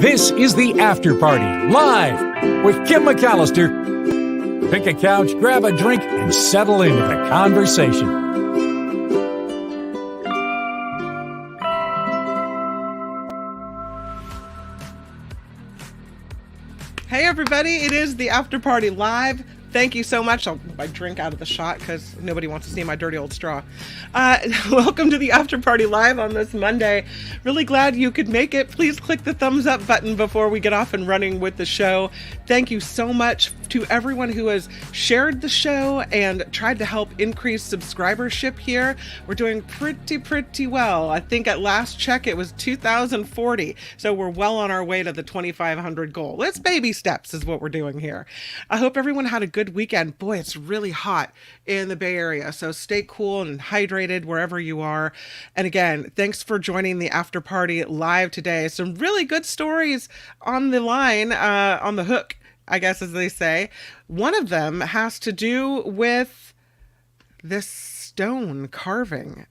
This is the After Party, live with Kim McAllister. Pick a couch, grab a drink, and settle into the conversation. Hey everybody, it is the After Party Live. Thank you so much. I drink out of the shot because nobody wants to see my dirty old straw. Welcome to the After Party Live on this Monday. Really glad you could make it. Please click the thumbs up button before we get off and running with the show. Thank you so much to everyone who has shared the show and tried to help increase subscribership here. We're doing pretty well. I think at last check it was 2,040. So we're well on our way to the 2,500 goal. It's baby steps is what we're doing here. I hope everyone had a good weekend. Boy, it's really hot in the Bay Area, so stay cool and hydrated wherever you are. And again, thanks for joining the After Party Live today. Some really good stories on the line, on the hook, I guess, as they say. One of them has to do with this stone carving.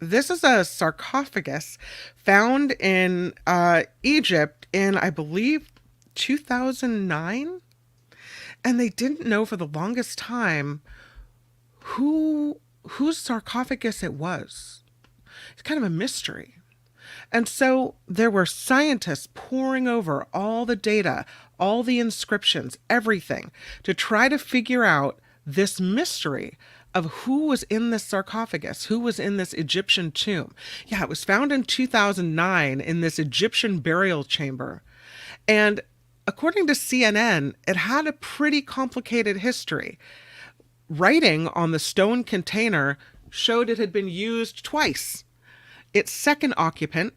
This is a sarcophagus found in Egypt in, I believe, 2009. And they didn't know for the longest time whose sarcophagus it was. It's kind of a mystery. And so there were scientists poring over all the data, all the inscriptions, everything, to try to figure out this mystery of who was in this sarcophagus, who was in this Egyptian tomb. Yeah, it was found in 2009 in this Egyptian burial chamber. And according to CNN, it had a pretty complicated history. Writing on the stone container showed it had been used twice. Its second occupant,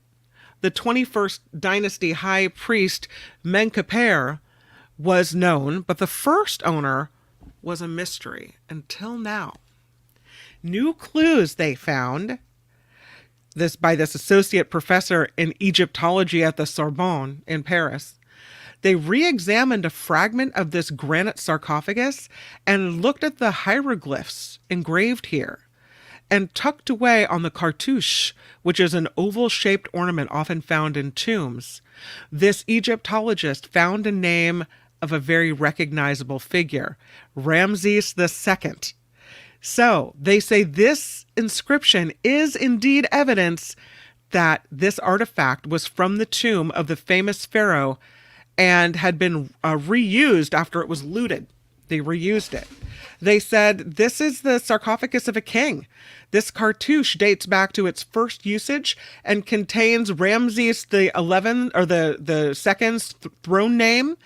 the 21st dynasty high priest Menkaper, was known, but the first owner was a mystery until now. New clues they found by this associate professor in Egyptology at the Sorbonne in Paris. They re-examined a fragment of this granite sarcophagus and looked at the hieroglyphs engraved here and tucked away on the cartouche, which is an oval-shaped ornament often found in tombs. This Egyptologist found a name of a very recognizable figure, Ramses II. So they say this inscription is indeed evidence that this artifact was from the tomb of the famous pharaoh and had been reused after it was looted. They reused it. They said, this is the sarcophagus of a king. This cartouche dates back to its first usage and contains Ramses the 11th or the second's throne name,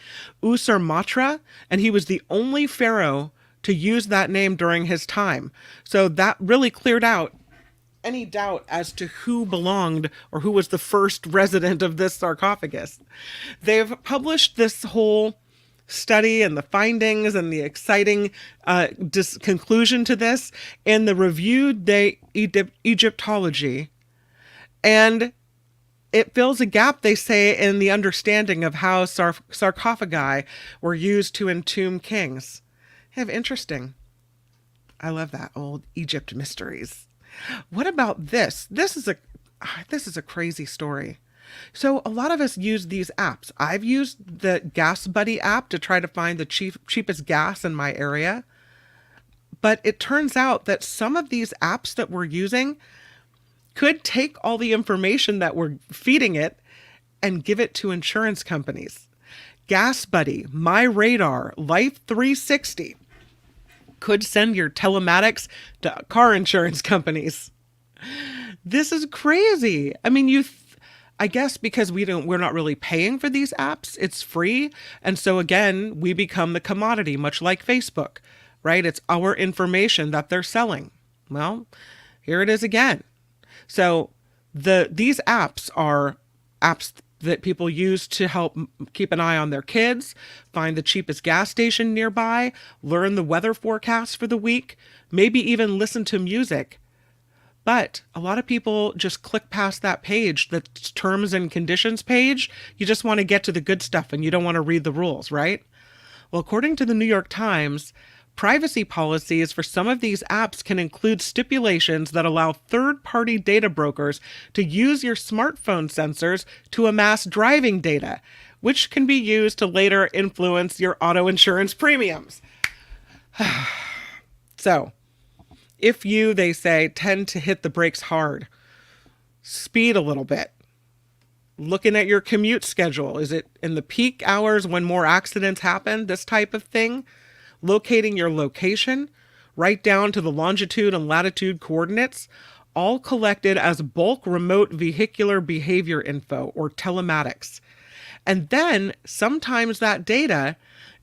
Usur-Matra, and he was the only pharaoh to use that name during his time. So that really cleared out any doubt as to who belonged or who was the first resident of this sarcophagus. They've published this whole study and the findings and the exciting conclusion to this in the Revue d'Egyptologie. And it fills a gap, they say, in the understanding of how sarcophagi were used to entomb kings. Interesting. I love that, old Egypt mysteries. What about this? This is a crazy story. So a lot of us use these apps. I've used the Gas Buddy app to try to find the cheapest gas in my area. But it turns out that some of these apps that we're using could take all the information that we're feeding it and give it to insurance companies. Gas Buddy, My Radar, Life 360 could send your telematics to car insurance companies. This is crazy. I mean, I guess because we're not really paying for these apps, it's free. And so again, we become the commodity, much like Facebook, right? It's our information that they're selling. Well, here it is again. So these apps are apps that people use to help keep an eye on their kids, find the cheapest gas station nearby, learn the weather forecast for the week, maybe even listen to music. But a lot of people just click past that page, the terms and conditions page. You just want to get to the good stuff and you don't want to read the rules, right? Well, according to the New York Times, Privacy policies for some of these apps can include stipulations that allow third-party data brokers to use your smartphone sensors to amass driving data, which can be used to later influence your auto insurance premiums. So, if you, they say, tend to hit the brakes hard, speed a little bit, looking at your commute schedule, is it in the peak hours when more accidents happen, this type of thing, locating your location, right down to the longitude and latitude coordinates, all collected as bulk remote vehicular behavior info, or telematics. And then sometimes that data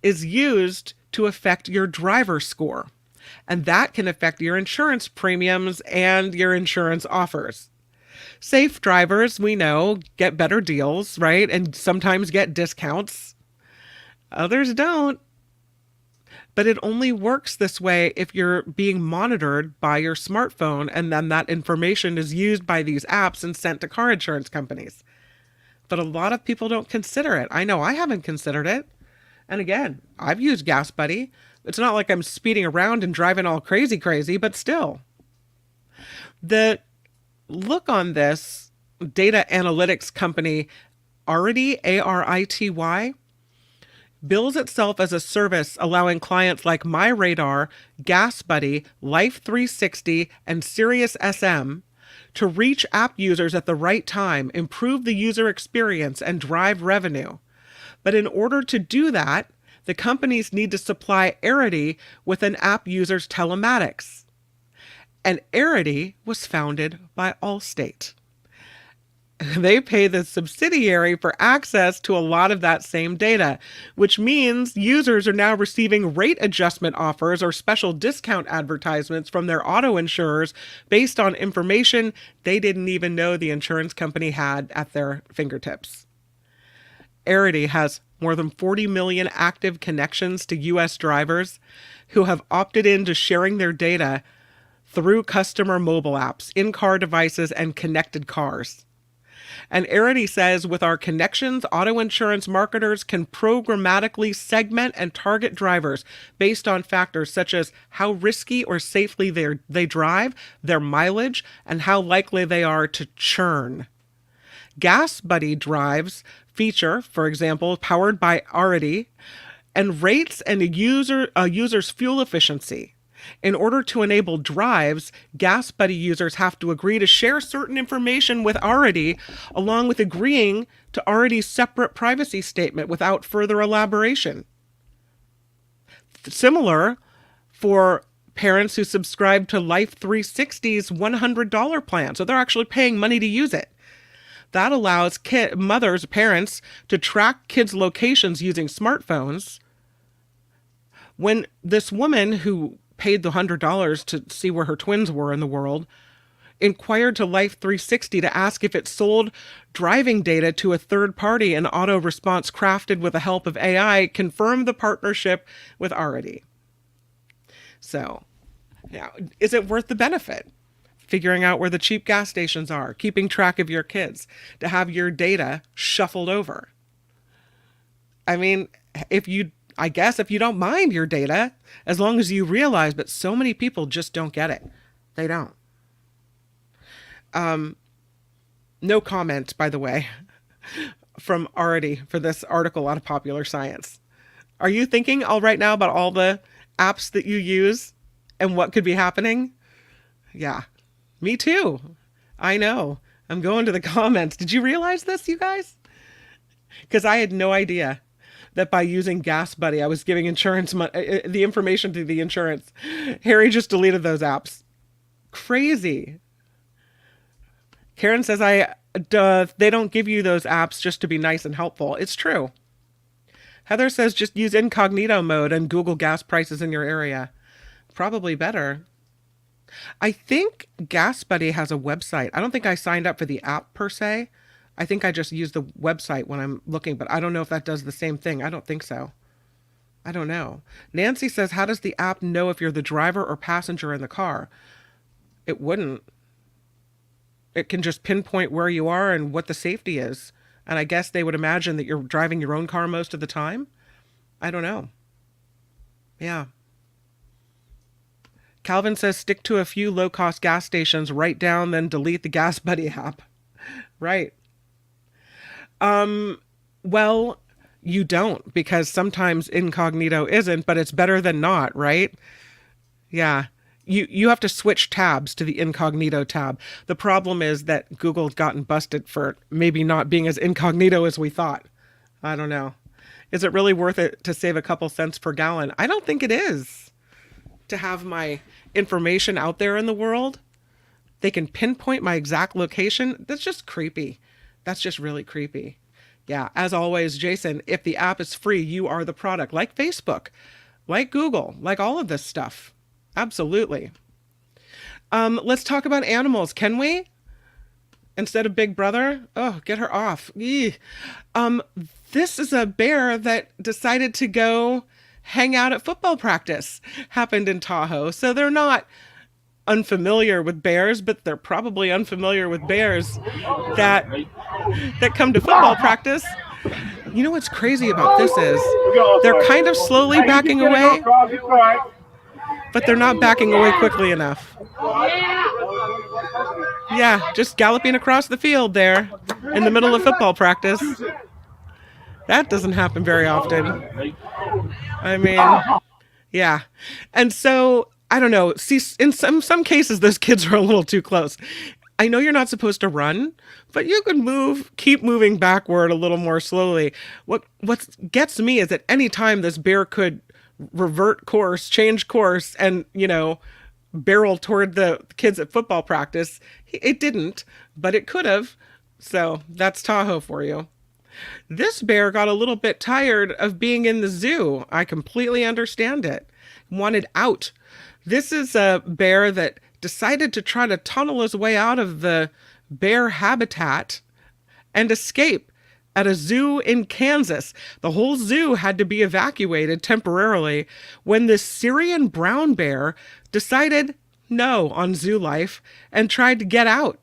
is used to affect your driver score. And that can affect your insurance premiums and your insurance offers. Safe drivers, we know, get better deals, right? And sometimes get discounts. Others don't. But it only works this way if you're being monitored by your smartphone, and then that information is used by these apps and sent to car insurance companies. But a lot of people don't consider it. I know I haven't considered it. And again, I've used Gas Buddy. It's not like I'm speeding around and driving all crazy, but still. The look on this data analytics company, Arity, A-R-I-T-Y, bills itself as a service allowing clients like MyRadar, Gas Buddy, Life 360, and SiriusXM to reach app users at the right time, improve the user experience, and drive revenue. But in order to do that, the companies need to supply Arity with an app user's telematics. And Arity was founded by Allstate. They pay the subsidiary for access to a lot of that same data, which means users are now receiving rate adjustment offers or special discount advertisements from their auto insurers based on information they didn't even know the insurance company had at their fingertips. Arity has more than 40 million active connections to U.S. drivers who have opted into sharing their data through customer mobile apps, in-car devices, and connected cars. And Arity says, with our connections, auto insurance marketers can programmatically segment and target drivers based on factors such as how risky or safely they drive, their mileage, and how likely they are to churn. Gas Buddy drives feature, for example, powered by Arity, and rates and a user's fuel efficiency. In order to enable drives, Gas Buddy users have to agree to share certain information with Arity, along with agreeing to Arity's separate privacy statement without further elaboration. Similar for parents who subscribe to Life 360's $100 plan, so they're actually paying money to use it. That allows parents to track kids' locations using smartphones. When this woman who paid the $100 to see where her twins were in the world inquired to Life 360 to ask if it sold driving data to a third party, an auto response crafted with the help of AI confirmed the partnership with Arity. So, now, is it worth the benefit? Figuring out where the cheap gas stations are, keeping track of your kids, to have your data shuffled over. I mean, if you don't mind your data, as long as you realize, but so many people just don't get it. They don't. No comment, by the way, from Arity for this article out of Popular Science. Are you thinking right now about all the apps that you use and what could be happening? Yeah. Me too. I know. I'm going to the comments. Did you realize this, you guys? Because I had no idea that by using Gas Buddy, I was giving the information to the insurance. Harry just deleted those apps. Crazy. Karen says they don't give you those apps just to be nice and helpful. It's true. Heather says just use incognito mode and Google gas prices in your area. Probably better. I think Gas Buddy has a website. I don't think I signed up for the app per se. I think I just use the website when I'm looking, but I don't know if that does the same thing. I don't think so. I don't know. Nancy says, how does the app know if you're the driver or passenger in the car? It wouldn't. It can just pinpoint where you are and what the safety is. And I guess they would imagine that you're driving your own car most of the time. I don't know. Yeah. Calvin says stick to a few low-cost gas stations, write down, then delete the Gas Buddy app. Right. Well, you don't, because sometimes incognito isn't, but it's better than not, right? Yeah. You have to switch tabs to the incognito tab. The problem is that Google's gotten busted for maybe not being as incognito as we thought. I don't know. Is it really worth it to save a couple cents per gallon? I don't think it is. To have my information out there in the world, they can pinpoint my exact location. That's just creepy. That's just really creepy. Yeah, as always, Jason, if the app is free, you are the product. Like Facebook, like Google, like all of this stuff. Absolutely. Let's talk about animals, can we? Instead of Big Brother? Oh, get her off. This is a bear that decided to go hang out at football practice. Happened in Tahoe. So they're not unfamiliar with bears, but they're probably unfamiliar with bears that come to football practice. You know what's crazy about this is they're kind of slowly backing away, but they're not backing away quickly enough. Yeah, just galloping across the field there in the middle of football practice. That doesn't happen very often. I mean, yeah. And so, I don't know. See, in some cases, those kids are a little too close. I know you're not supposed to run, but you can keep moving backward a little more slowly. What gets me is at any time this bear could revert course, change course, and, barrel toward the kids at football practice. It didn't, but it could have. So that's Tahoe for you. This bear got a little bit tired of being in the zoo. I completely understand it. Wanted out. This is a bear that decided to try to tunnel his way out of the bear habitat and escape at a zoo in Kansas. The whole zoo had to be evacuated temporarily when this Syrian brown bear decided no on zoo life and tried to get out.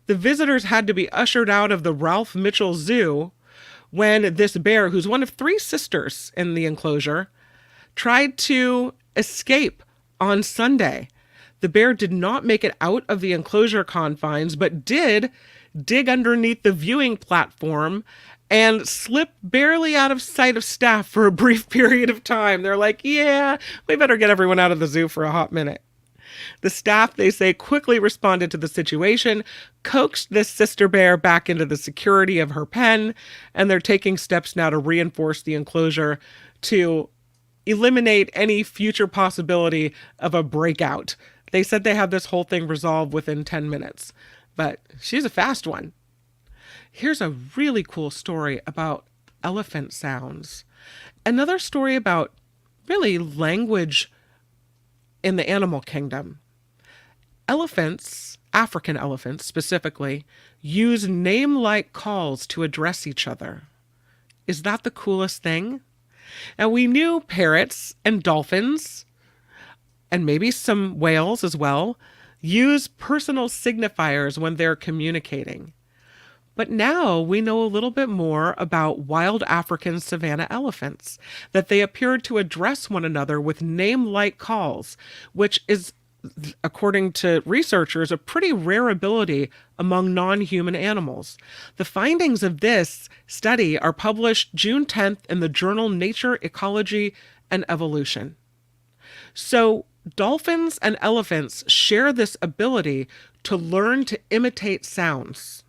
The visitors had to be ushered out of the Ralph Mitchell Zoo when this bear, who's one of 3 sisters in the enclosure, tried to escape on Sunday. The bear did not make it out of the enclosure confines, but did dig underneath the viewing platform and slip barely out of sight of staff for a brief period of time. They're like, yeah, we better get everyone out of the zoo for a hot minute. The staff, they say, quickly responded to the situation, coaxed this sister bear back into the security of her pen, and they're taking steps now to reinforce the enclosure to eliminate any future possibility of a breakout. They said they had this whole thing resolved within 10 minutes, but she's a fast one. Here's a really cool story about elephant sounds. Another story about really language in the animal kingdom. Elephants, African elephants specifically, use name-like calls to address each other. Is that the coolest thing? And we knew parrots and dolphins, and maybe some whales as well, use personal signifiers when they're communicating. But now we know a little bit more about wild African savanna elephants, that they appeared to address one another with name-like calls, which is, according to researchers, a pretty rare ability among non-human animals. The findings of this study are published June 10th in the journal Nature, Ecology, and Evolution. So dolphins and elephants share this ability to learn to imitate sounds.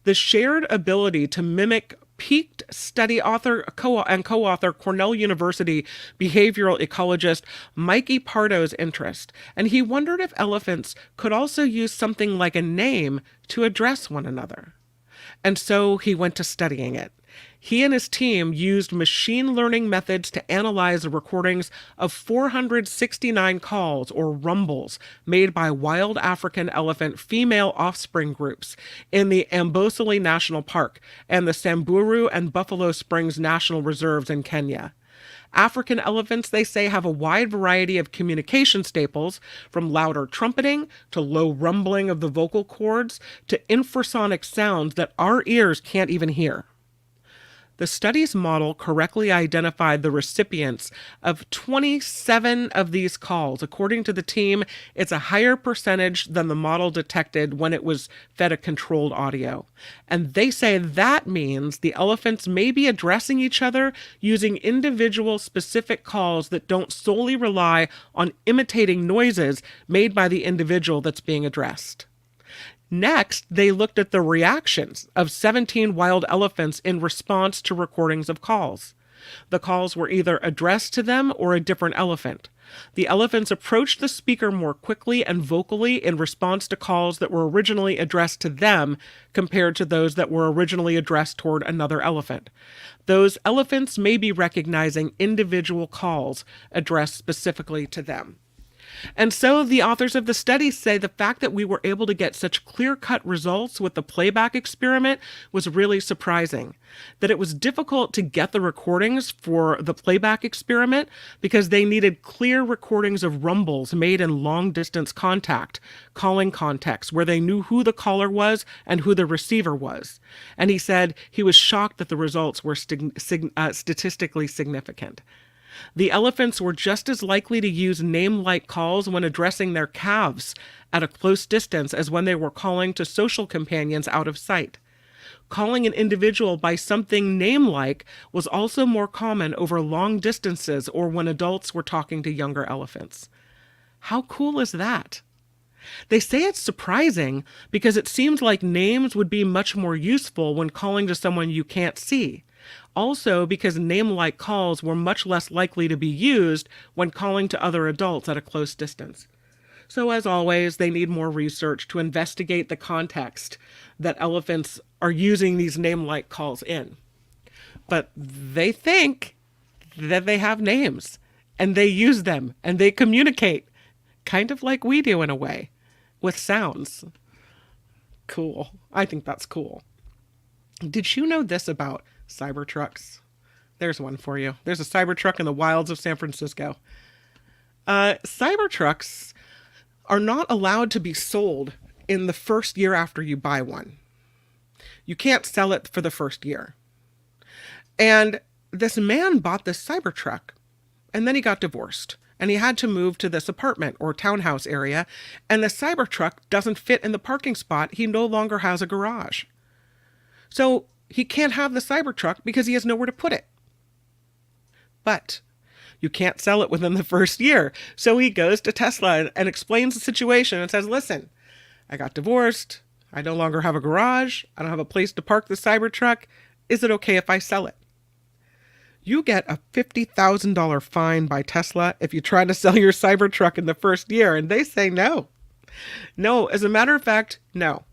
The shared ability to mimic piqued study author and co-author Cornell University behavioral ecologist Mikey Pardo's interest, and he wondered if elephants could also use something like a name to address one another. And so he went to studying it. He and his team used machine learning methods to analyze the recordings of 469 calls, or rumbles, made by wild African elephant female offspring groups in the Amboseli National Park and the Samburu and Buffalo Springs National Reserves in Kenya. African elephants, they say, have a wide variety of communication staples, from louder trumpeting to low rumbling of the vocal cords to infrasonic sounds that our ears can't even hear. The study's model correctly identified the recipients of 27 of these calls. According to the team, it's a higher percentage than the model detected when it was fed a controlled audio. And they say that means the elephants may be addressing each other using individual specific calls that don't solely rely on imitating noises made by the individual that's being addressed. Next, they looked at the reactions of 17 wild elephants in response to recordings of calls. The calls were either addressed to them or a different elephant. The elephants approached the speaker more quickly and vocally in response to calls that were originally addressed to them compared to those that were originally addressed toward another elephant. Those elephants may be recognizing individual calls addressed specifically to them. And so the authors of the study say the fact that we were able to get such clear-cut results with the playback experiment was really surprising. That it was difficult to get the recordings for the playback experiment because they needed clear recordings of rumbles made in long-distance contact, calling contexts, where they knew who the caller was and who the receiver was. And he said he was shocked that the results were statistically significant. The elephants were just as likely to use name-like calls when addressing their calves at a close distance as when they were calling to social companions out of sight. Calling an individual by something name-like was also more common over long distances or when adults were talking to younger elephants. How cool is that? They say it's surprising because it seems like names would be much more useful when calling to someone you can't see. Also, because name-like calls were much less likely to be used when calling to other adults at a close distance. So as always, they need more research to investigate the context that elephants are using these name-like calls in. But they think that they have names, and they use them, and they communicate, kind of like we do in a way, with sounds. Cool. I think that's cool. Did you know this about Cybertrucks? There's one for you. There's a Cybertruck in the wilds of San Francisco. Cybertrucks are not allowed to be sold in the first year after you buy one. You can't sell it for the first year. And this man bought this Cybertruck, and then he got divorced, and he had to move to this apartment or townhouse area, and the Cybertruck doesn't fit in the parking spot. He no longer has a garage. So he can't have the Cybertruck because he has nowhere to put it. But you can't sell it within the first year. So he goes to Tesla and explains the situation and says, listen, I got divorced. I no longer have a garage. I don't have a place to park the Cybertruck. Is it okay if I sell it? You get a $50,000 fine by Tesla if you try to sell your Cybertruck in the first year. And they say no. No, as a matter of fact, no.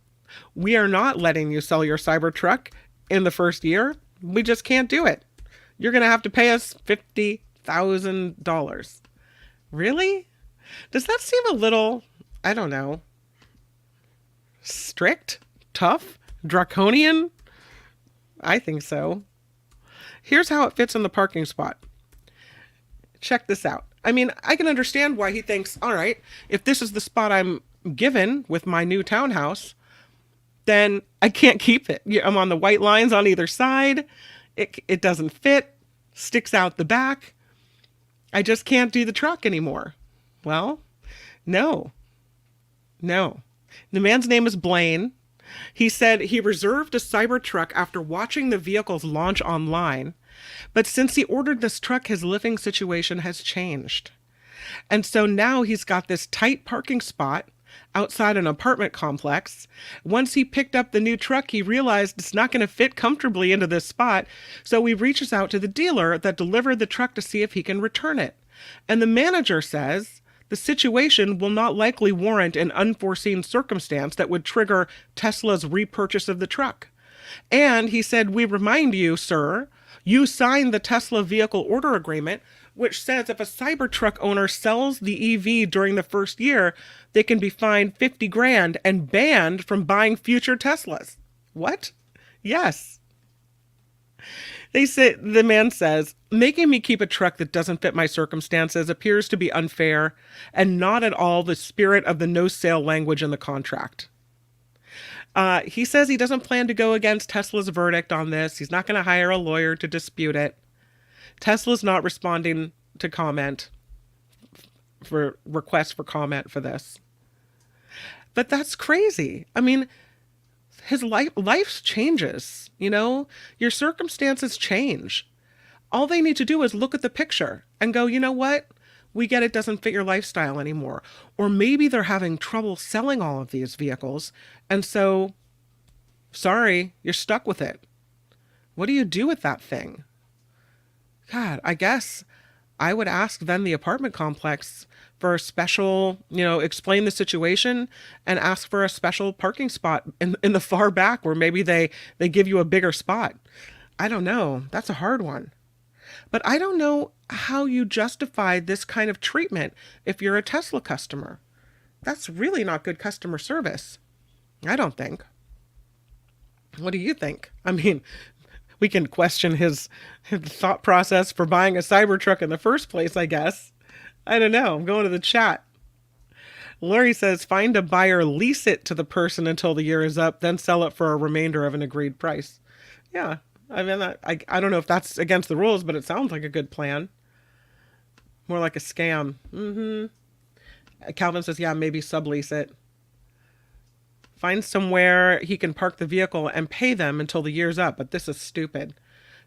We are not letting you sell your Cybertruck in the first year. We just can't do it. You're going to have to pay us $50,000. Really? Does that seem a little, I don't know, strict, tough, draconian? I think so. Here's how it fits in the parking spot. Check this out. I mean, I can understand why he thinks, all right, if this is the spot I'm given with my new townhouse, then I can't keep it. I'm on the white lines on either side. It doesn't fit, sticks out the back. I just can't do the truck anymore. Well, no. The man's name is Blaine. He said he reserved a Cybertruck after watching the vehicle's launch online. But since he ordered this truck, his living situation has changed. And so now he's got this tight parking spot outside an apartment complex. Once he picked up the new truck, he realized it's not going to fit comfortably into this spot. So he reaches out to the dealer that delivered the truck to see if he can return it. And the manager says the situation will not likely warrant an unforeseen circumstance that would trigger Tesla's repurchase of the truck. And he said, we remind you, sir, you signed the Tesla vehicle order agreement, which says if a Cybertruck owner sells the EV during the first year, they can be fined $50,000 and banned from buying future Teslas. What? Yes. The man says, making me keep a truck that doesn't fit my circumstances appears to be unfair and not at all the spirit of the no sale language in the contract. He says he doesn't plan to go against Tesla's verdict on this. He's not going to hire a lawyer to dispute it. Tesla's not responding to comment for requests for comment for this. But that's crazy. I mean, his life changes, you know, your circumstances change. All they need to do is look at the picture and go, you know what? We get it doesn't fit your lifestyle anymore. Or maybe they're having trouble selling all of these vehicles. And so, sorry, you're stuck with it. What do you do with that thing? God, I guess I would ask then the apartment complex for a special, explain the situation and ask for a special parking spot in the far back where maybe they give you a bigger spot. I don't know. That's a hard one. But I don't know how you justify this kind of treatment if you're a Tesla customer. That's really not good customer service. I don't think. What do you think? I mean, we can question his thought process for buying a Cybertruck in the first place, I guess. I don't know. I'm going to the chat. Lori says, find a buyer, lease it to the person until the year is up, then sell it for a remainder of an agreed price. Yeah. I mean, I don't know if that's against the rules, but it sounds like a good plan. More like a scam. Calvin says, yeah, maybe sublease it. Find somewhere he can park the vehicle and pay them until the year's up, but this is stupid.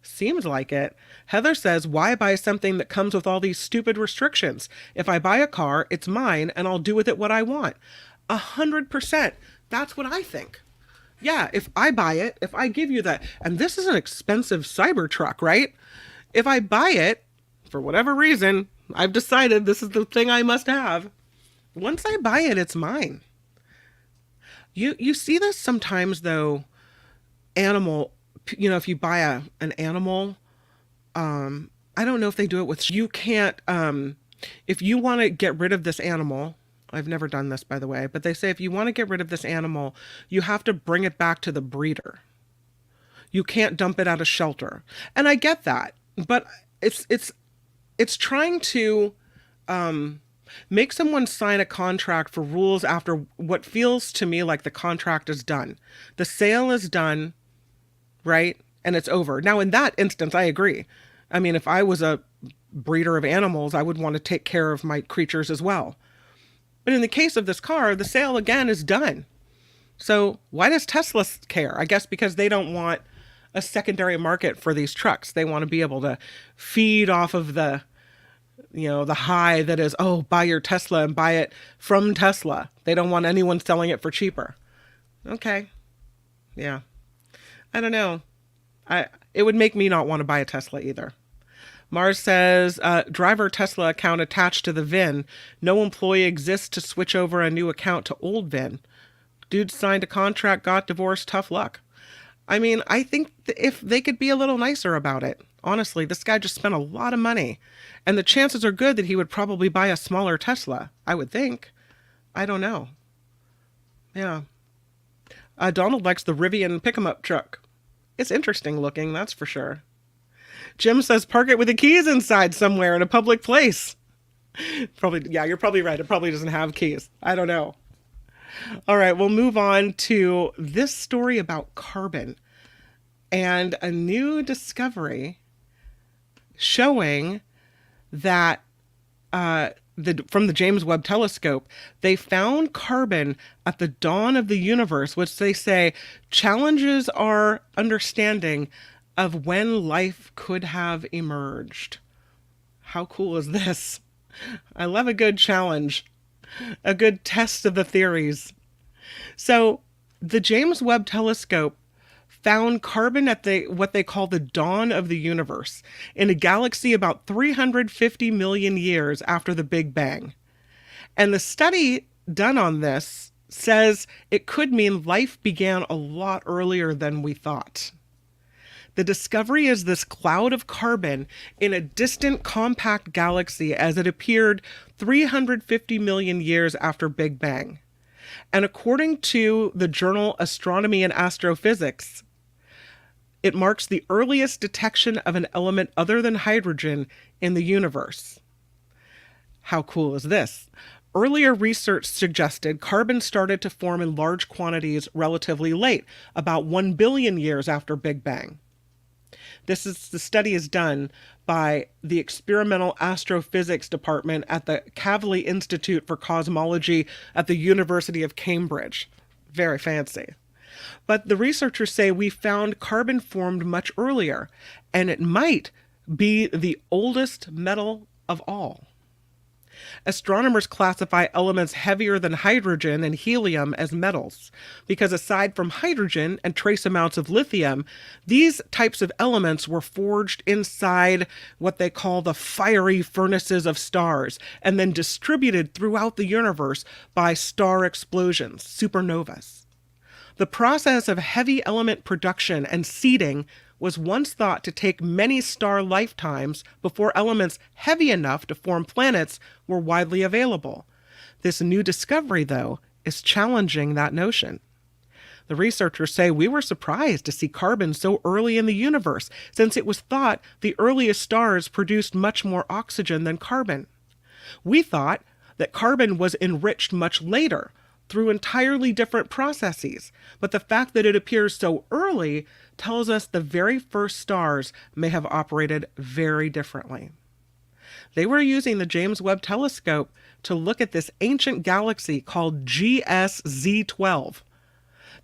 Seems like it. Heather says, why buy something that comes with all these stupid restrictions? If I buy a car, it's mine and I'll do with it what I want. 100%. That's what I think. Yeah, if I buy it, if I give you that, and this is an expensive Cybertruck, right? If I buy it, for whatever reason, I've decided this is the thing I must have. Once I buy it, it's mine. You see this sometimes, though, if you buy an animal, I don't know if they do it with, you can't, if you want to get rid of this animal, I've never done this, by the way, but they say if you want to get rid of this animal, you have to bring it back to the breeder. You can't dump it at a shelter. And I get that, but it's trying to make someone sign a contract for rules after what feels to me like the contract is done. The sale is done, right? And it's over. Now, in that instance, I agree. I mean, if I was a breeder of animals, I would want to take care of my creatures as well. But in the case of this car, the sale again is done. So why does Tesla care? I guess because they don't want a secondary market for these trucks. They want to be able to feed off of the high that is, oh, buy your Tesla and buy it from Tesla. They don't want anyone selling it for cheaper. Okay. Yeah. I don't know. It would make me not want to buy a Tesla either. Mars says, driver Tesla account attached to the VIN. No employee exists to switch over a new account to old VIN. Dude signed a contract, got divorced, tough luck. I mean, I think if they could be a little nicer about it. Honestly, this guy just spent a lot of money. And the chances are good that he would probably buy a smaller Tesla, I would think. I don't know. Yeah. Donald likes the Rivian pick-em-up truck. It's interesting looking, that's for sure. Jim says, park it with the keys inside somewhere in a public place. Probably, yeah, you're probably right. It probably doesn't have keys. I don't know. All right, we'll move on to this story about carbon and a new discovery showing that from the James Webb Telescope, they found carbon at the dawn of the universe, which they say challenges our understanding of when life could have emerged. How cool is this? I love a good challenge, a good test of the theories. So the James Webb Telescope found carbon at what they call the dawn of the universe in a galaxy about 350 million years after the Big Bang. And the study done on this says it could mean life began a lot earlier than we thought. The discovery is this cloud of carbon in a distant compact galaxy as it appeared 350 million years after Big Bang. And according to the journal Astronomy and Astrophysics, it marks the earliest detection of an element other than hydrogen in the universe. How cool is this? Earlier research suggested carbon started to form in large quantities relatively late, about 1 billion years after Big Bang. The study is done by the Experimental Astrophysics Department at the Kavli Institute for Cosmology at the University of Cambridge. Very fancy. But the researchers say we found carbon formed much earlier, and it might be the oldest metal of all. Astronomers classify elements heavier than hydrogen and helium as metals, because aside from hydrogen and trace amounts of lithium, these types of elements were forged inside what they call the fiery furnaces of stars, and then distributed throughout the universe by star explosions, supernovas. The process of heavy element production and seeding was once thought to take many star lifetimes before elements heavy enough to form planets were widely available. This new discovery, though, is challenging that notion. The researchers say we were surprised to see carbon so early in the universe, since it was thought the earliest stars produced much more oxygen than carbon. We thought that carbon was enriched much later, through entirely different processes, but the fact that it appears so early tells us the very first stars may have operated very differently. They were using the James Webb Telescope to look at this ancient galaxy called GSZ12.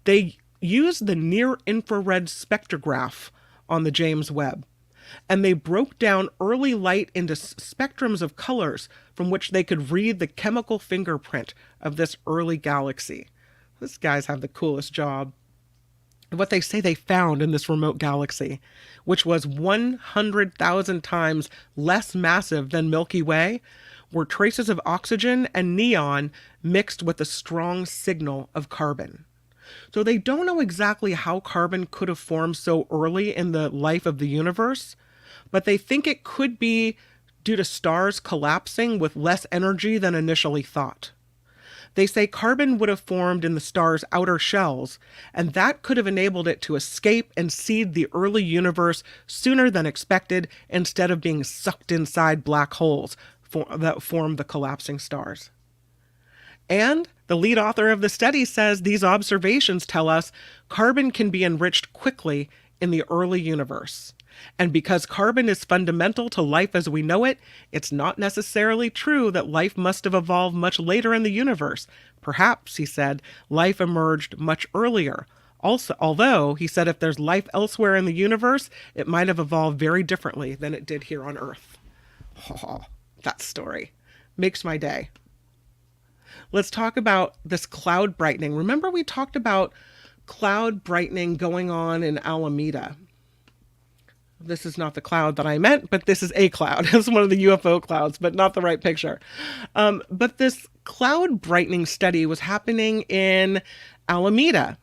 They used the near-infrared spectrograph on the James Webb, and they broke down early light into spectrums of colors from which they could read the chemical fingerprint of this early galaxy. These guys have the coolest job. What they say they found in this remote galaxy, which was 100,000 times less massive than Milky Way, were traces of oxygen and neon mixed with a strong signal of carbon. So they don't know exactly how carbon could have formed so early in the life of the universe, but they think it could be due to stars collapsing with less energy than initially thought. They say carbon would have formed in the star's outer shells, and that could have enabled it to escape and seed the early universe sooner than expected, instead of being sucked inside black holes that form the collapsing stars. And the lead author of the study says these observations tell us carbon can be enriched quickly in the early universe. And because carbon is fundamental to life as we know it, it's not necessarily true that life must have evolved much later in the universe. Perhaps, he said, life emerged much earlier. Also, although, he said, if there's life elsewhere in the universe, it might have evolved very differently than it did here on Earth. Oh, that story makes my day. Let's talk about this cloud brightening. Remember we talked about cloud brightening going on in Alameda. This is not the cloud that I meant, but this is a cloud. It's one of the UFO clouds, but not the right picture. But this cloud brightening study was happening in Alameda.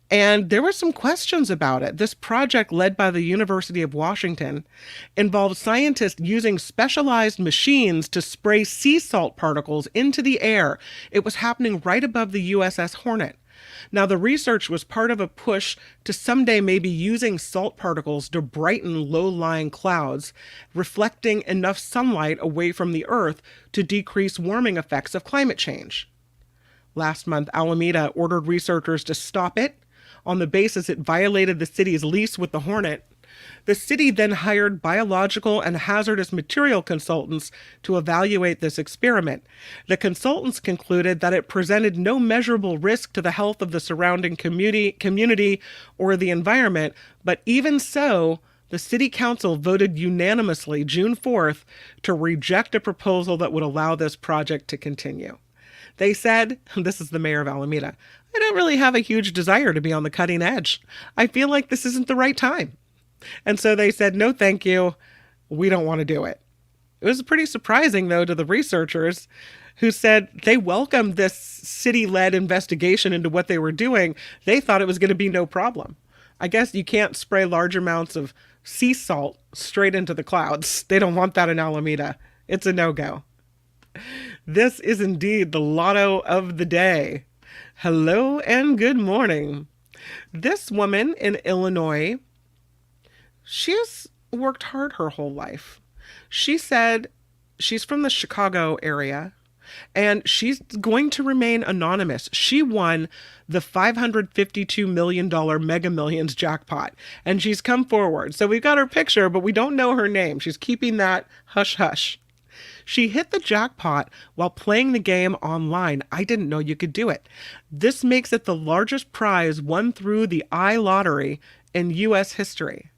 And there were some questions about it. This project, led by the University of Washington, involved scientists using specialized machines to spray sea salt particles into the air. It was happening right above the USS Hornet. Now, the research was part of a push to someday maybe using salt particles to brighten low-lying clouds, reflecting enough sunlight away from the Earth to decrease warming effects of climate change. Last month, Alameda ordered researchers to stop it on the basis it violated the city's lease with the Hornet. The city then hired biological and hazardous material consultants to evaluate this experiment. The consultants concluded that it presented no measurable risk to the health of the surrounding community or the environment, but even so, the city council voted unanimously June 4th to reject a proposal that would allow this project to continue. They said, this is the mayor of Alameda, I don't really have a huge desire to be on the cutting edge. I feel like this isn't the right time. And so they said, no, thank you. We don't want to do it. It was pretty surprising, though, to the researchers who said they welcomed this city-led investigation into what they were doing. They thought it was going to be no problem. I guess you can't spray large amounts of sea salt straight into the clouds. They don't want that in Alameda. It's a no-go. This is indeed the lotto of the day. Hello and good morning. This woman in Illinois, she's worked hard her whole life. She said she's from the Chicago area. And she's going to remain anonymous. She won the $552 million Mega Millions jackpot, and she's come forward. So we've got her picture, but we don't know her name. She's keeping that hush hush. She hit the jackpot while playing the game online. I didn't know you could do it. This makes it the largest prize won through the iLottery in U.S. history.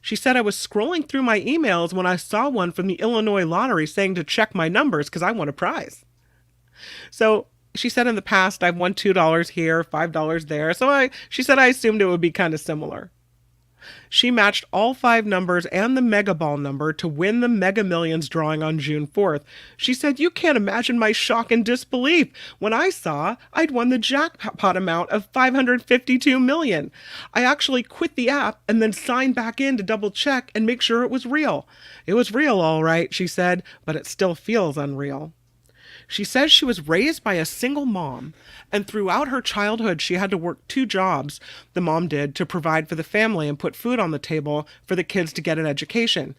She said, I was scrolling through my emails when I saw one from the Illinois lottery saying to check my numbers because I won a prize. So she said in the past, I've won $2 here, $5 there. So she said, I assumed it would be kind of similar. She matched all 5 numbers and the Mega Ball number to win the Mega Millions drawing on June 4th. She said, you can't imagine my shock and disbelief when I saw I'd won the jackpot amount of $552 million. I actually quit the app and then signed back in to double check and make sure it was real. It was real, all right, she said, but it still feels unreal. She says she was raised by a single mom, and throughout her childhood, she had to work 2 jobs, the mom did, to provide for the family and put food on the table for the kids to get an education.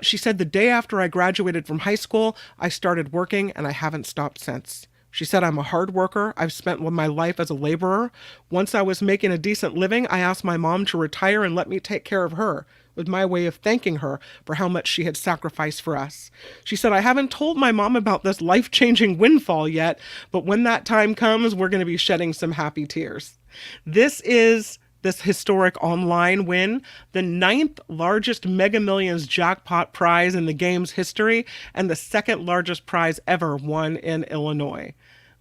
She said, the day after I graduated from high school, I started working, and I haven't stopped since. She said, I'm a hard worker. I've spent my life as a laborer. Once I was making a decent living, I asked my mom to retire and let me take care of her. Was my way of thanking her for how much she had sacrificed for us. She said, I haven't told my mom about this life-changing windfall yet, but when that time comes, we're going to be shedding some happy tears. This is this historic online win, the 9th largest Mega Millions jackpot prize in the game's history, and the 2nd largest prize ever won in Illinois.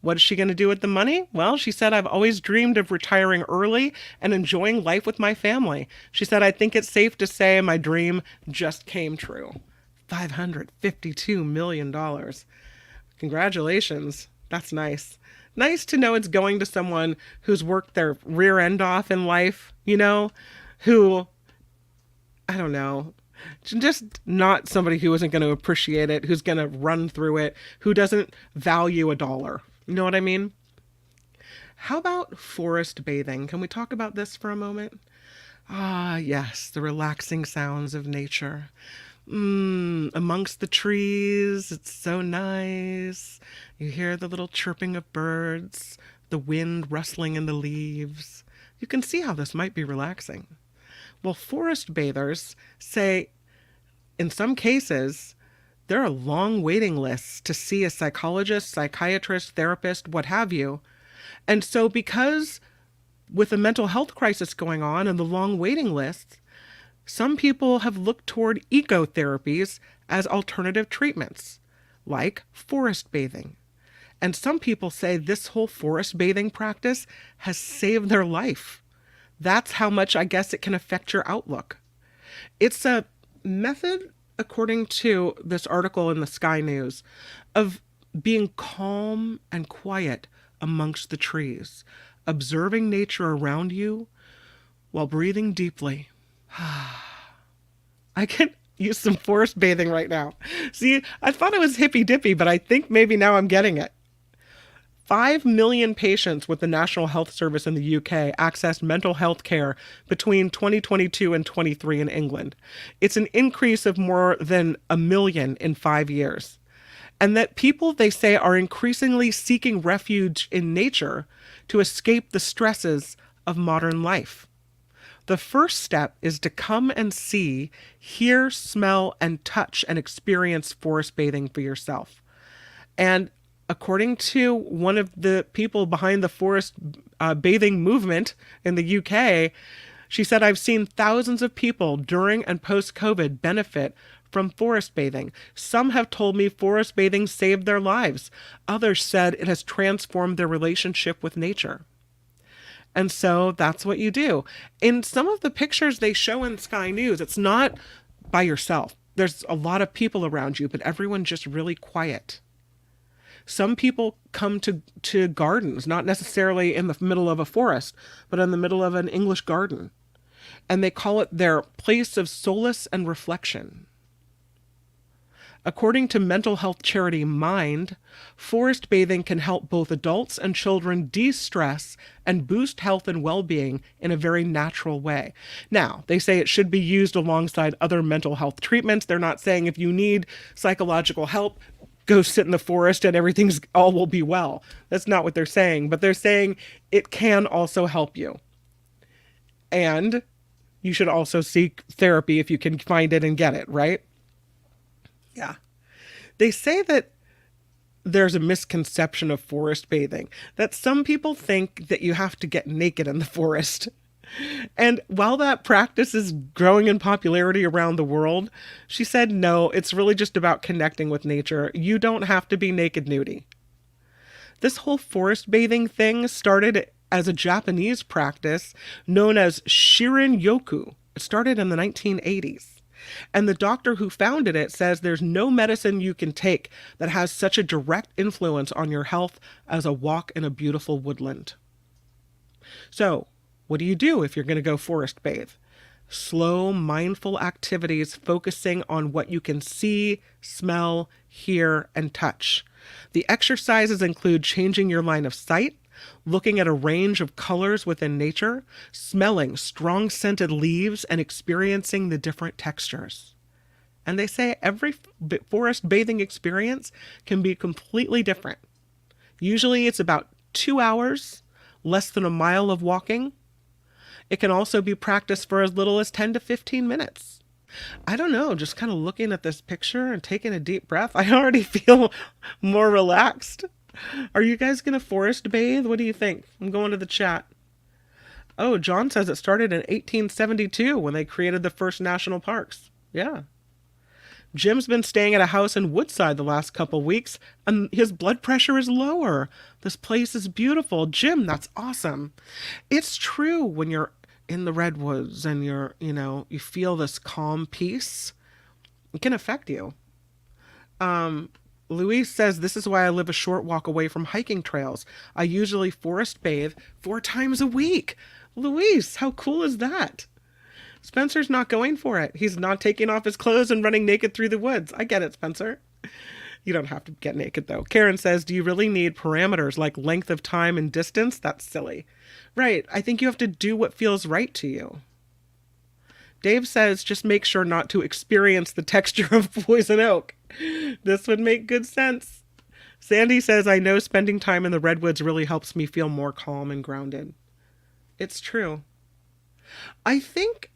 What is she going to do with the money? Well, she said, I've always dreamed of retiring early and enjoying life with my family. She said, I think it's safe to say my dream just came true. $552 million. Congratulations. That's nice. Nice to know it's going to someone who's worked their rear end off in life, who, I don't know, just not somebody who isn't going to appreciate it, who's going to run through it, who doesn't value a dollar. You know what I mean? How about forest bathing? Can we talk about this for a moment? Ah, yes, the relaxing sounds of nature. Amongst the trees, it's so nice. You hear the little chirping of birds, the wind rustling in the leaves. You can see how this might be relaxing. Well, forest bathers say, in some cases, there are long waiting lists to see a psychologist, psychiatrist, therapist, what have you. And so because with a mental health crisis going on and the long waiting lists, some people have looked toward ecotherapies as alternative treatments, like forest bathing. And some people say this whole forest bathing practice has saved their life. That's how much, I guess, it can affect your outlook. It's a method, according to this article in the Sky News, of being calm and quiet amongst the trees, observing nature around you while breathing deeply. I could use some forest bathing right now. See, I thought it was hippy-dippy, but I think maybe now I'm getting it. 5 million patients with the National Health Service in the UK accessed mental health care between 2022 and 23 in England. It's an increase of more than 1 million in 5 years. And that people, they say, are increasingly seeking refuge in nature to escape the stresses of modern life. The first step is to come and see, hear, smell, and touch and experience forest bathing for yourself. And according to one of the people behind the forest bathing movement in the UK, she said, I've seen thousands of people during and post-COVID benefit from forest bathing. Some have told me forest bathing saved their lives. Others said it has transformed their relationship with nature. And so that's what you do. In some of the pictures they show in Sky News, it's not by yourself. There's a lot of people around you, but everyone just really quiet. Some people come to gardens, not necessarily in the middle of a forest, but in the middle of an English garden. And they call it their place of solace and reflection. According to mental health charity Mind, forest bathing can help both adults and children de-stress and boost health and well-being in a very natural way. Now, they say it should be used alongside other mental health treatments. They're not saying if you need psychological help, go sit in the forest and everything's all will be well. That's not what they're saying, but they're saying it can also help you. And you should also seek therapy if you can find it and get it, right? Yeah. They say that there's a misconception of forest bathing, that some people think that you have to get naked in the forest. And while that practice is growing in popularity around the world, she said, no, it's really just about connecting with nature. You don't have to be naked nudie. This whole forest bathing thing started as a Japanese practice known as Shirin Yoku. It started in the 1980s. And the doctor who founded it says there's no medicine you can take that has such a direct influence on your health as a walk in a beautiful woodland. So, what do you do if you're going to go forest bathe? Slow, mindful activities focusing on what you can see, smell, hear, and touch. The exercises include changing your line of sight, looking at a range of colors within nature, smelling strong scented leaves, and experiencing the different textures. And they say every forest bathing experience can be completely different. Usually it's about 2 hours, less than a mile of walking. It can also be practiced for as little as 10 to 15 minutes. I don't know, just kind of looking at this picture and taking a deep breath, I already feel more relaxed. Are you guys going to forest bathe? What do you think? I'm going to the chat. Oh, John says it started in 1872 when they created the first national parks. Yeah. Jim's been staying at a house in Woodside the last couple weeks, and his blood pressure is lower. This place is beautiful. Jim, that's awesome. It's true when you're in the redwoods and you feel this calm peace. It can affect you. Louise says, this is why I live a short walk away from hiking trails. I usually forest bathe 4 times a week. Louise, how cool is that? Spencer's not going for it. He's not taking off his clothes and running naked through the woods. I get it, Spencer. You don't have to get naked, though. Karen says, do you really need parameters like length of time and distance? That's silly. Right. I think you have to do what feels right to you. Dave says, just make sure not to experience the texture of poison oak. This would make good sense. Sandy says, I know spending time in the redwoods really helps me feel more calm and grounded. It's true. I think,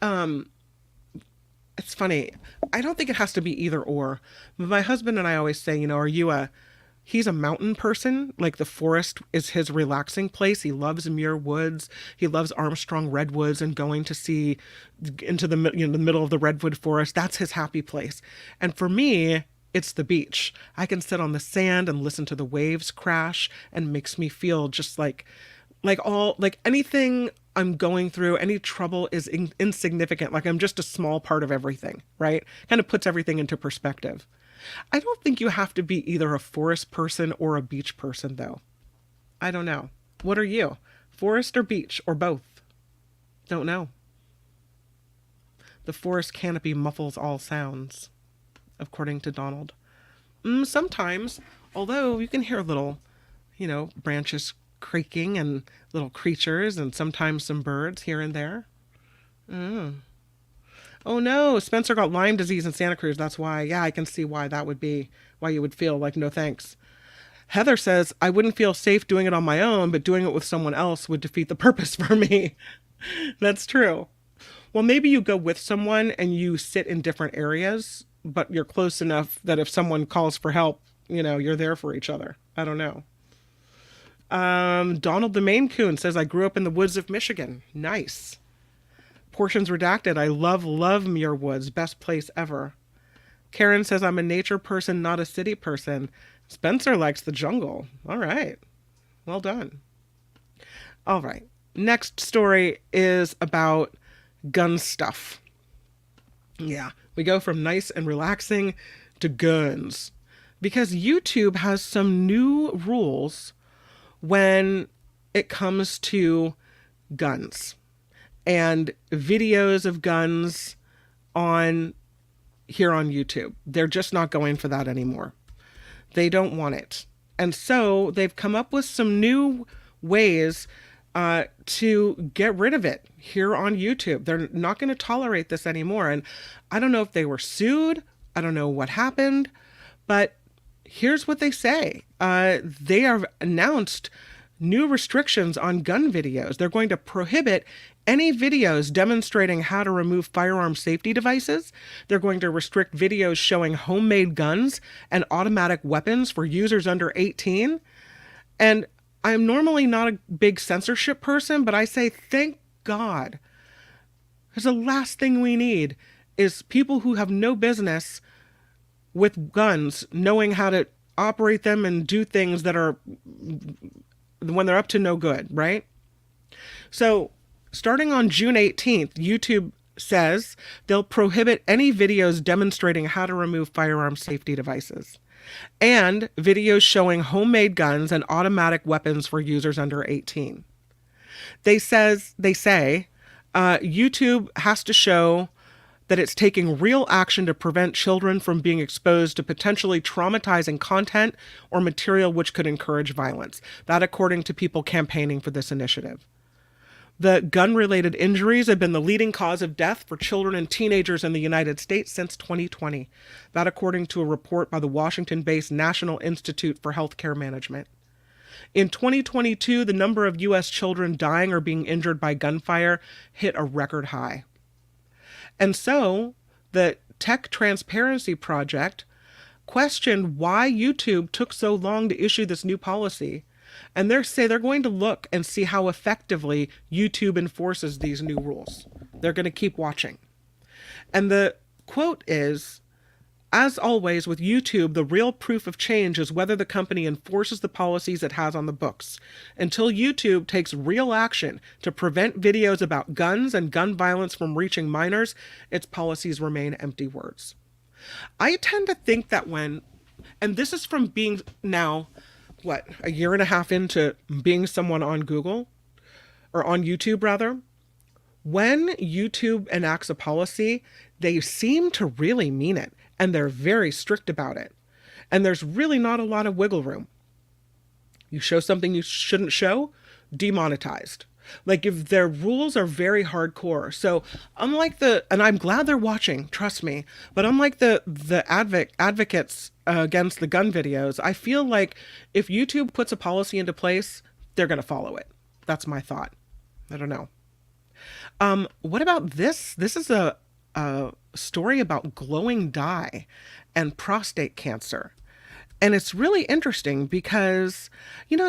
it's funny. I don't think it has to be either or. But my husband and I always say, he's a mountain person. Like the forest is his relaxing place. He loves Muir Woods. He loves Armstrong Redwoods and going to see into the middle of the redwood forest. That's his happy place. And for me, it's the beach. I can sit on the sand and listen to the waves crash, and makes me feel just like anything I'm going through, any trouble is insignificant. Like I'm just a small part of everything, right? Kind of puts everything into perspective. I don't think you have to be either a forest person or a beach person, though. I don't know. What are you? Forest or beach or both? Don't know. The forest canopy muffles all sounds, according to Donald. Sometimes, although you can hear little, branches creaking and little creatures and sometimes some birds here and there. Oh no, Spencer got Lyme disease in Santa Cruz. That's why. Yeah, I can see why that would be, why you would feel like no thanks. Heather says, I wouldn't feel safe doing it on my own, but doing it with someone else would defeat the purpose for me. That's true. Well, maybe you go with someone and you sit in different areas, but you're close enough that if someone calls for help, you're there for each other. I don't know. Donald the Maine Coon says, I grew up in the woods of Michigan. Nice. Portions redacted. I love Muir Woods. Best place ever. Karen says, I'm a nature person, not a city person. Spencer likes the jungle. All right. Well done. All right. Next story is about gun stuff. Yeah. We go from nice and relaxing to guns. Because YouTube has some new rules when it comes to guns and videos of guns here on YouTube. They're just not going for that anymore. They don't want it. And so they've come up with some new ways to get rid of it here on YouTube. They're not going to tolerate this anymore. And I don't know if they were sued. I don't know what happened, but here's what they say. They have announced new restrictions on gun videos. They're going to prohibit any videos demonstrating how to remove firearm safety devices. They're going to restrict videos showing homemade guns and automatic weapons for users under 18. And I'm normally not a big censorship person, but I say thank God. Because the last thing we need is people who have no business with guns knowing how to operate them and do things that are, when they're up to no good, right? So starting on June 18th, YouTube says they'll prohibit any videos demonstrating how to remove firearm safety devices and videos showing homemade guns and automatic weapons for users under 18. They say YouTube has to show that it's taking real action to prevent children from being exposed to potentially traumatizing content or material which could encourage violence. That according to people campaigning for this initiative. The gun-related injuries have been the leading cause of death for children and teenagers in the United States since 2020. That according to a report by the Washington-based National Institute for Healthcare Management. In 2022, the number of U.S. children dying or being injured by gunfire hit a record high. And so, the Tech Transparency Project questioned why YouTube took so long to issue this new policy. And they're going to look and see how effectively YouTube enforces these new rules. They're going to keep watching. And the quote is, as always with YouTube, the real proof of change is whether the company enforces the policies it has on the books. Until YouTube takes real action to prevent videos about guns and gun violence from reaching minors, its policies remain empty words. I tend to think that and this is from being now, a year and a half into being someone on Google, or on YouTube rather, when YouTube enacts a policy, they seem to really mean it, and they're very strict about it. And there's really not a lot of wiggle room. You show something you shouldn't show, demonetized. Like, if their rules are very hardcore. So unlike and I'm glad they're watching, trust me, but unlike the advocates against the gun videos, I feel like if YouTube puts a policy into place, they're going to follow it. That's my thought. I don't know. What about this? This is a story about glowing dye and prostate cancer. And it's really interesting because,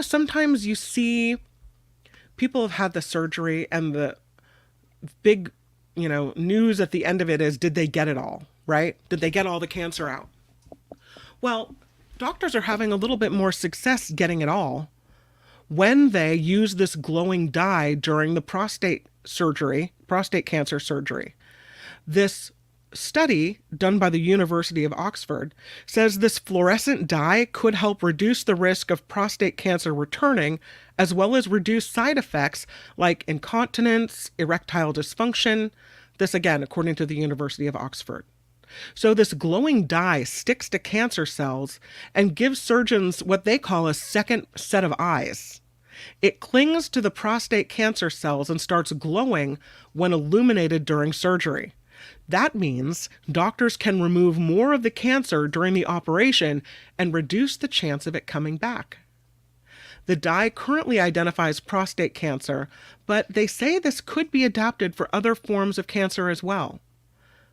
sometimes you see people have had the surgery and the big, news at the end of it is, did they get it all, right? Did they get all the cancer out? Well, doctors are having a little bit more success getting it all when they use this glowing dye during the prostate cancer surgery. This study done by the University of Oxford says this fluorescent dye could help reduce the risk of prostate cancer returning, as well as reduce side effects like incontinence, erectile dysfunction. This again, according to the University of Oxford. So this glowing dye sticks to cancer cells and gives surgeons what they call a second set of eyes. It clings to the prostate cancer cells and starts glowing when illuminated during surgery. That means doctors can remove more of the cancer during the operation and reduce the chance of it coming back. The dye currently identifies prostate cancer, but they say this could be adapted for other forms of cancer as well.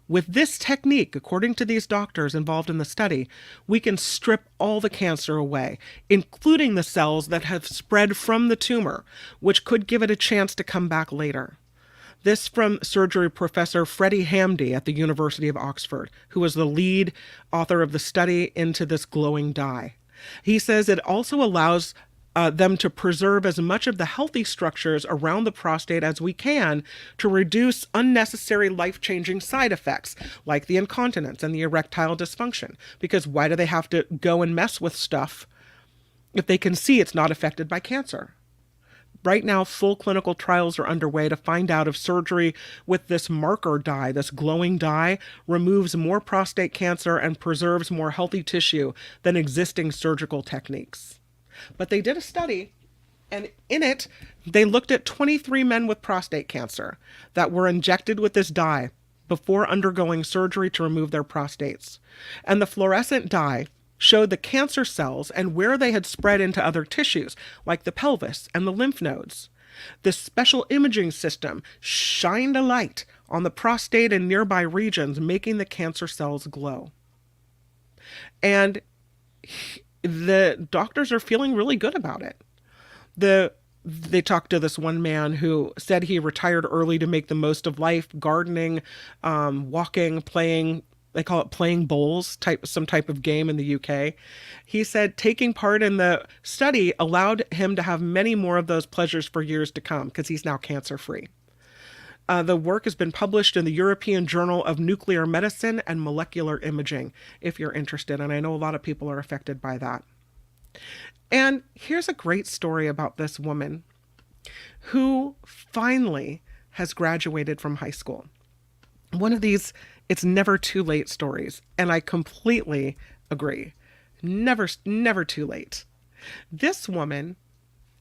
With this technique, according to these doctors involved in the study, we can strip all the cancer away, including the cells that have spread from the tumor, which could give it a chance to come back later. This from surgery professor Freddie Hamdy at the University of Oxford, who was the lead author of the study into this glowing dye. He says it also allows them to preserve as much of the healthy structures around the prostate as we can to reduce unnecessary life-changing side effects like the incontinence and the erectile dysfunction. Because why do they have to go and mess with stuff if they can see it's not affected by cancer? Right now, full clinical trials are underway to find out if surgery with this marker dye, this glowing dye, removes more prostate cancer and preserves more healthy tissue than existing surgical techniques. But they did a study, and in it, they looked at 23 men with prostate cancer that were injected with this dye before undergoing surgery to remove their prostates. And the fluorescent dye showed the cancer cells and where they had spread into other tissues, like the pelvis and the lymph nodes. This special imaging system shined a light on the prostate and nearby regions, making the cancer cells glow. And the doctors are feeling really good about it. They talked to this one man who said he retired early to make the most of life, gardening, walking, playing. They call it playing bowls, some type of game in the UK. He said taking part in the study allowed him to have many more of those pleasures for years to come because he's now cancer-free. The work has been published in the European Journal of Nuclear Medicine and Molecular Imaging, if you're interested. And I know a lot of people are affected by that. And here's a great story about this woman who finally has graduated from high school. One of these it's never too late stories. And I completely agree. Never too late. This woman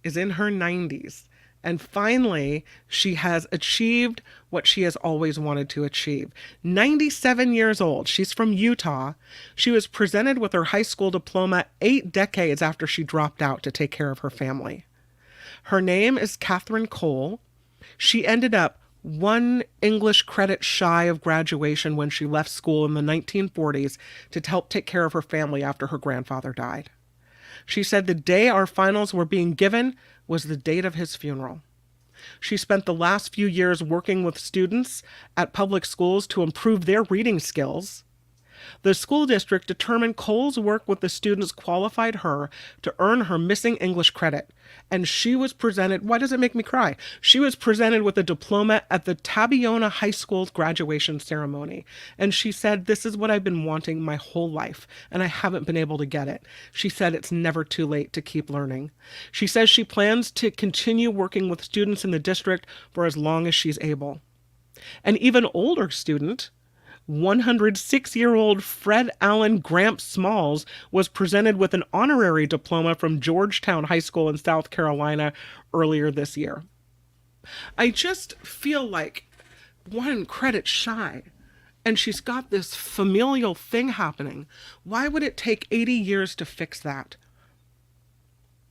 is in her 90s. And finally, she has achieved what she has always wanted to achieve. 97 years old. She's from Utah. She was presented with her high school diploma 8 decades after she dropped out to take care of her family. Her name is Catherine Cole. She ended up 1 English credit shy of graduation when she left school in the 1940s to help take care of her family after her grandfather died. She said the day our finals were being given was the date of his funeral. She spent the last few years working with students at public schools to improve their reading skills. The school district determined Cole's work with the students qualified her to earn her missing English credit. And she was presented, why does it make me cry? She was presented with a diploma at the Tabiona High School's graduation ceremony. And she said, this is what I've been wanting my whole life, and I haven't been able to get it. She said it's never too late to keep learning. She says she plans to continue working with students in the district for as long as she's able. An even older student, 106-year-old Fred Allen Gramps Smalls, was presented with an honorary diploma from Georgetown High School in South Carolina earlier this year. I just feel like 1 credit shy, and she's got this familial thing happening. Why would it take 80 years to fix that?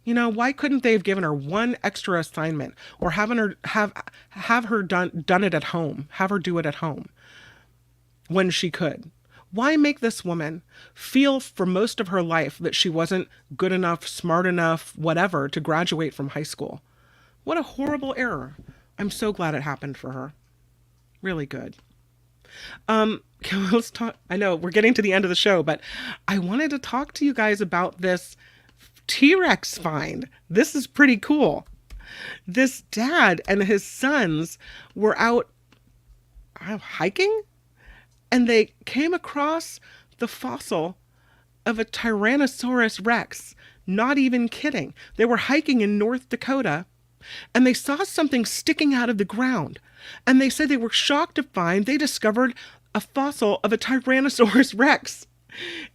You know, why couldn't they have given her 1 extra assignment or have her done it at home, have her do it at home when she could? Why make this woman feel for most of her life that she wasn't good enough, smart enough, whatever, to graduate from high school? What a horrible error. I'm so glad it happened for her. Really good. Let's talk. I know we're getting to the end of the show, but I wanted to talk to you guys about this T-Rex find. This is pretty cool. This dad and his sons were out hiking, and they came across the fossil of a Tyrannosaurus Rex. Not even kidding. They were hiking in North Dakota, and they saw something sticking out of the ground. And they said they were shocked to find they discovered a fossil of a Tyrannosaurus Rex.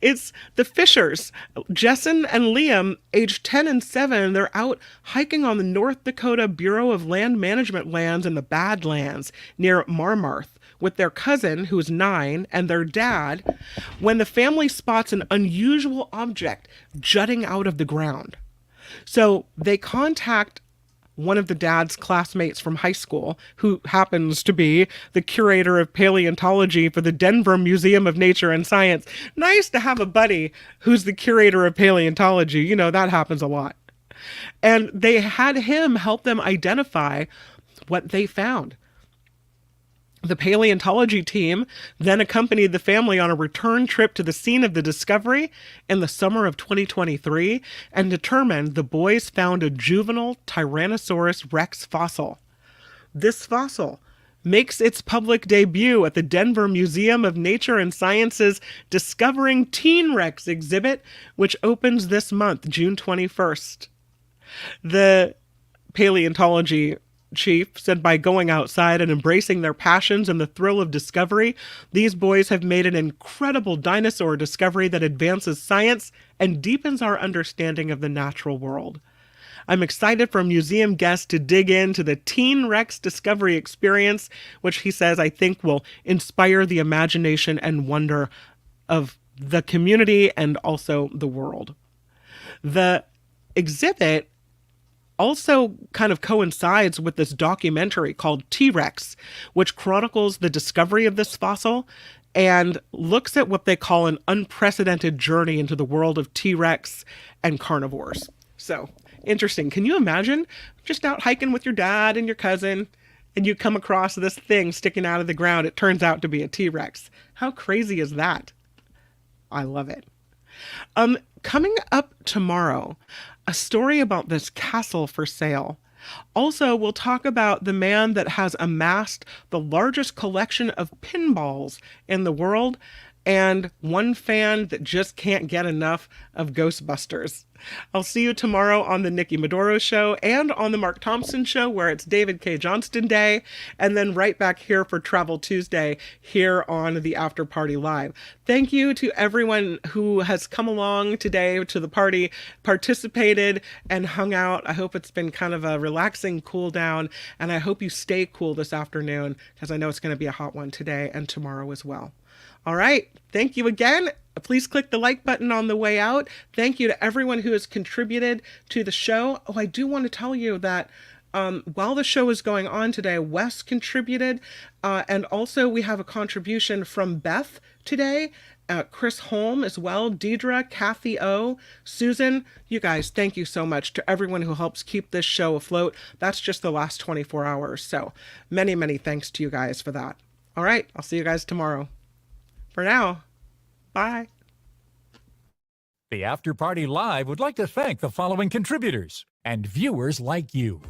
It's the Fishers, Jessen and Liam, aged 10 and 7. They're out hiking on the North Dakota Bureau of Land Management lands in the Badlands near Marmarth with their cousin, who's 9, and their dad, when the family spots an unusual object jutting out of the ground. So they contact one of the dad's classmates from high school, who happens to be the curator of paleontology for the Denver Museum of Nature and Science. Nice to have a buddy who's the curator of paleontology. You know, that happens a lot. And they had him help them identify what they found. The paleontology team then accompanied the family on a return trip to the scene of the discovery in the summer of 2023 and determined the boys found a juvenile Tyrannosaurus Rex fossil. This fossil makes its public debut at the Denver Museum of Nature and Science's Discovering Teen Rex exhibit, which opens this month, June 21st. The paleontology chief said by going outside and embracing their passions and the thrill of discovery, these boys have made an incredible dinosaur discovery that advances science and deepens our understanding of the natural world. I'm excited for museum guests to dig into the Teen Rex discovery experience, which he says I think will inspire the imagination and wonder of the community and also the world. The exhibit also kind of coincides with this documentary called T-Rex, which chronicles the discovery of this fossil and looks at what they call an unprecedented journey into the world of T-Rex and carnivores. So, interesting. Can you imagine just out hiking with your dad and your cousin, and you come across this thing sticking out of the ground? It turns out to be a T-Rex. How crazy is that? I love it. Coming up tomorrow, a story about this castle for sale. Also, we'll talk about the man that has amassed the largest collection of pinballs in the world and one fan that just can't get enough of Ghostbusters. I'll see you tomorrow on the Nikki Maduro Show and on the Mark Thompson Show, where it's David K. Johnston Day, and then right back here for Travel Tuesday here on the After Party Live. Thank you to everyone who has come along today to the party, participated, and hung out. I hope it's been kind of a relaxing cool down, and I hope you stay cool this afternoon, because I know it's going to be a hot one today and tomorrow as well. All right. Thank you again. Please click the like button on the way out. Thank you to everyone who has contributed to the show. Oh, I do want to tell you that while the show is going on today, Wes contributed. And also we have a contribution from Beth today, Chris Holm as well, Deidre, Kathy O, Susan. You guys, thank you so much to everyone who helps keep this show afloat. That's just the last 24 hours. So many, many thanks to you guys for that. All right. I'll see you guys tomorrow. For now, bye. The After Party Live would like to thank the following contributors and viewers like you.